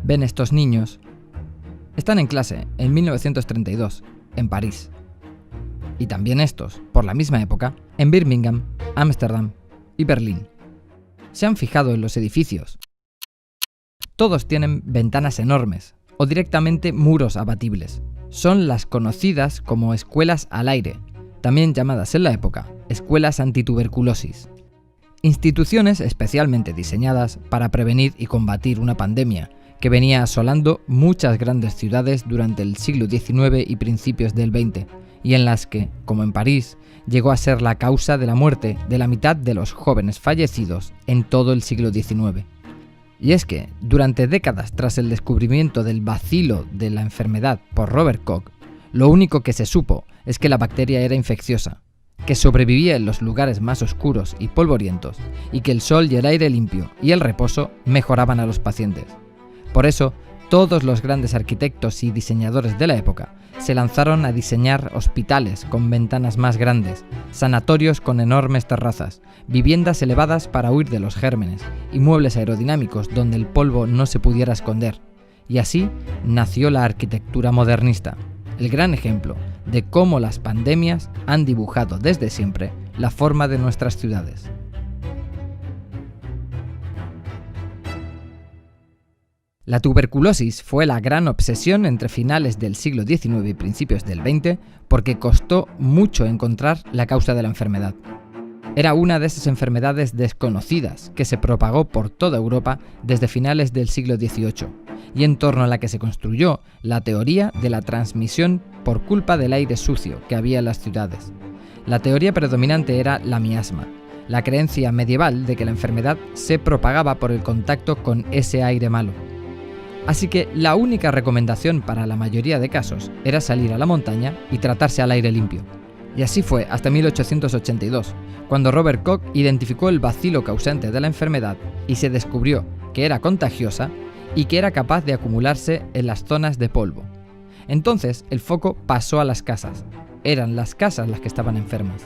ven estos niños? Están en clase en 1932, en París. Y también estos, por la misma época, en Birmingham, Ámsterdam y Berlín. ¿Se han fijado en los edificios? Todos tienen ventanas enormes, o directamente muros abatibles. Son las conocidas como escuelas al aire, también llamadas en la época escuelas antituberculosis. Instituciones especialmente diseñadas para prevenir y combatir una pandemia que venía asolando muchas grandes ciudades durante el siglo XIX y principios del XX, y en las que, como en París, llegó a ser la causa de la muerte de la mitad de los jóvenes fallecidos en todo el siglo XIX. Y es que, durante décadas tras el descubrimiento del bacilo de la enfermedad por Robert Koch, lo único que se supo es que la bacteria era infecciosa, que sobrevivía en los lugares más oscuros y polvorientos, y que el sol y el aire limpio y el reposo mejoraban a los pacientes. Por eso, todos los grandes arquitectos y diseñadores de la época se lanzaron a diseñar hospitales con ventanas más grandes, sanatorios con enormes terrazas, viviendas elevadas para huir de los gérmenes y muebles aerodinámicos donde el polvo no se pudiera esconder. Y así nació la arquitectura modernista, el gran ejemplo de cómo las pandemias han dibujado desde siempre la forma de nuestras ciudades. La tuberculosis fue la gran obsesión entre finales del siglo XIX y principios del XX porque costó mucho encontrar la causa de la enfermedad. Era una de esas enfermedades desconocidas que se propagó por toda Europa desde finales del siglo XVIII y en torno a la que se construyó la teoría de la transmisión por culpa del aire sucio que había en las ciudades. La teoría predominante era la miasma, la creencia medieval de que la enfermedad se propagaba por el contacto con ese aire malo. Así que la única recomendación para la mayoría de casos era salir a la montaña y tratarse al aire limpio. Y así fue hasta 1882, cuando Robert Koch identificó el bacilo causante de la enfermedad y se descubrió que era contagiosa y que era capaz de acumularse en las zonas de polvo. Entonces el foco pasó a las casas. Eran las casas las que estaban enfermas.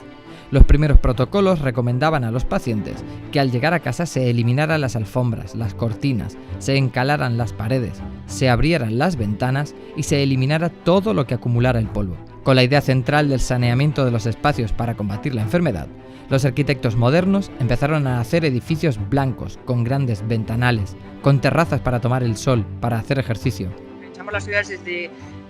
Los primeros protocolos recomendaban a los pacientes que al llegar a casa se eliminaran las alfombras, las cortinas, se encalaran las paredes, se abrieran las ventanas y se eliminara todo lo que acumulara el polvo. Con la idea central del saneamiento de los espacios para combatir la enfermedad, los arquitectos modernos empezaron a hacer edificios blancos, con grandes ventanales, con terrazas para tomar el sol, para hacer ejercicio. Echamos las ciudades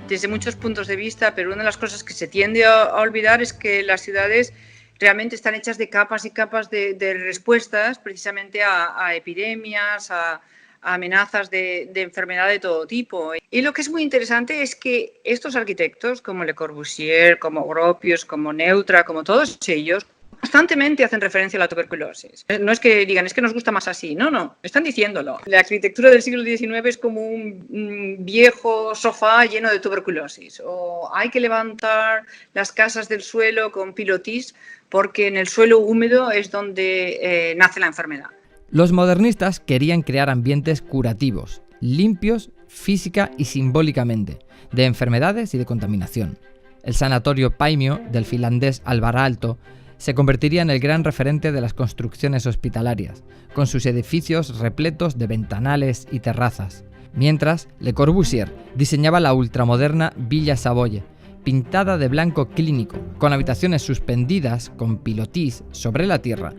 desde muchos puntos de vista, pero una de las cosas que se tiende a olvidar es que las ciudades realmente están hechas de capas y capas de respuestas precisamente a epidemias, a amenazas de enfermedad de todo tipo. Y lo que es muy interesante es que estos arquitectos, como Le Corbusier, como Gropius, como Neutra, como todos ellos, constantemente hacen referencia a la tuberculosis. No es que digan, es que nos gusta más así, no, están diciéndolo. La arquitectura del siglo XIX es como un viejo sofá lleno de tuberculosis, o hay que levantar las casas del suelo con pilotis porque en el suelo húmedo es donde nace la enfermedad. Los modernistas querían crear ambientes curativos, limpios física y simbólicamente, de enfermedades y de contaminación. El sanatorio Paimio del finlandés Alvar Aalto se convertiría en el gran referente de las construcciones hospitalarias, con sus edificios repletos de ventanales y terrazas. Mientras, Le Corbusier diseñaba la ultramoderna Villa Savoye, pintada de blanco clínico, con habitaciones suspendidas con pilotis sobre la tierra,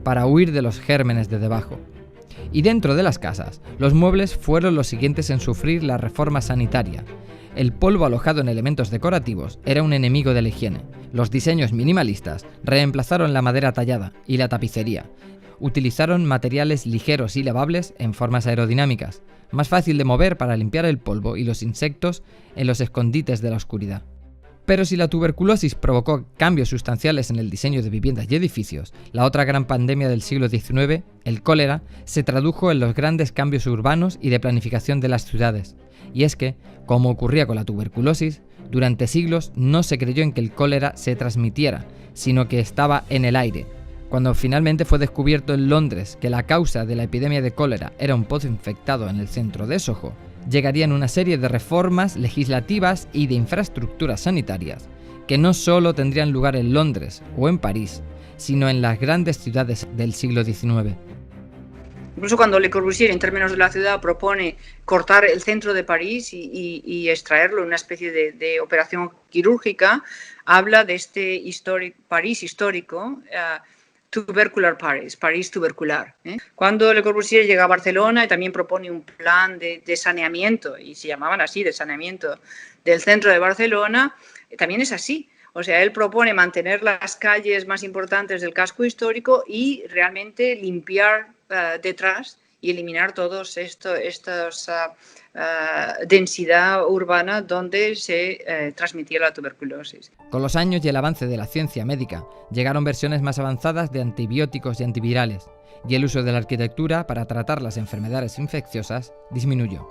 para huir de los gérmenes de debajo. Y dentro de las casas, los muebles fueron los siguientes en sufrir la reforma sanitaria. El polvo alojado en elementos decorativos era un enemigo de la higiene. Los diseños minimalistas reemplazaron la madera tallada y la tapicería. Utilizaron materiales ligeros y lavables en formas aerodinámicas, más fácil de mover para limpiar el polvo y los insectos en los escondites de la oscuridad. Pero si la tuberculosis provocó cambios sustanciales en el diseño de viviendas y edificios, la otra gran pandemia del siglo XIX, el cólera, se tradujo en los grandes cambios urbanos y de planificación de las ciudades. Y es que, como ocurría con la tuberculosis, durante siglos no se creyó en que el cólera se transmitiera, sino que estaba en el aire. Cuando finalmente fue descubierto en Londres que la causa de la epidemia de cólera era un pozo infectado en el centro de Soho, llegarían una serie de reformas legislativas y de infraestructuras sanitarias que no solo tendrían lugar en Londres o en París, sino en las grandes ciudades del siglo XIX. Incluso cuando Le Corbusier, en términos de la ciudad, propone cortar el centro de París y extraerlo en una especie de operación quirúrgica, habla de este París histórico, tubercular Paris, París tubercular. Cuando Le Corbusier llega a Barcelona y también propone un plan de saneamiento, y se llamaban así, de saneamiento del centro de Barcelona, también es así. O sea, él propone mantener las calles más importantes del casco histórico y realmente limpiar detrás y eliminar todos estos densidad urbana donde se transmitía la tuberculosis. Con los años y el avance de la ciencia médica, llegaron versiones más avanzadas de antibióticos y antivirales, y el uso de la arquitectura para tratar las enfermedades infecciosas disminuyó.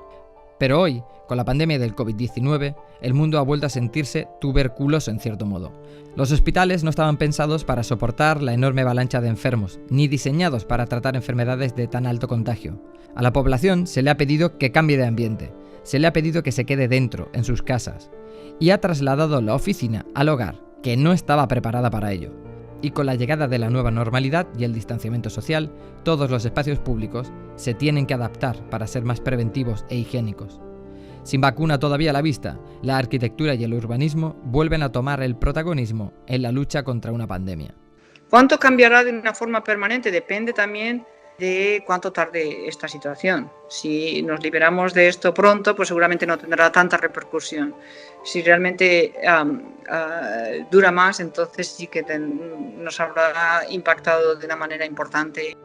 Pero hoy, con la pandemia del COVID-19, el mundo ha vuelto a sentirse tuberculoso en cierto modo. Los hospitales no estaban pensados para soportar la enorme avalancha de enfermos, ni diseñados para tratar enfermedades de tan alto contagio. A la población se le ha pedido que cambie de ambiente, se le ha pedido que se quede dentro, en sus casas, y ha trasladado la oficina al hogar, que no estaba preparada para ello. Y con la llegada de la nueva normalidad y el distanciamiento social, todos los espacios públicos se tienen que adaptar para ser más preventivos e higiénicos. Sin vacuna todavía a la vista, la arquitectura y el urbanismo vuelven a tomar el protagonismo en la lucha contra una pandemia. ¿Cuánto cambiará de una forma permanente? Depende también de cuánto tarde esta situación. Si nos liberamos de esto pronto, pues seguramente no tendrá tanta repercusión. Si realmente dura más, entonces sí que nos habrá impactado de una manera importante.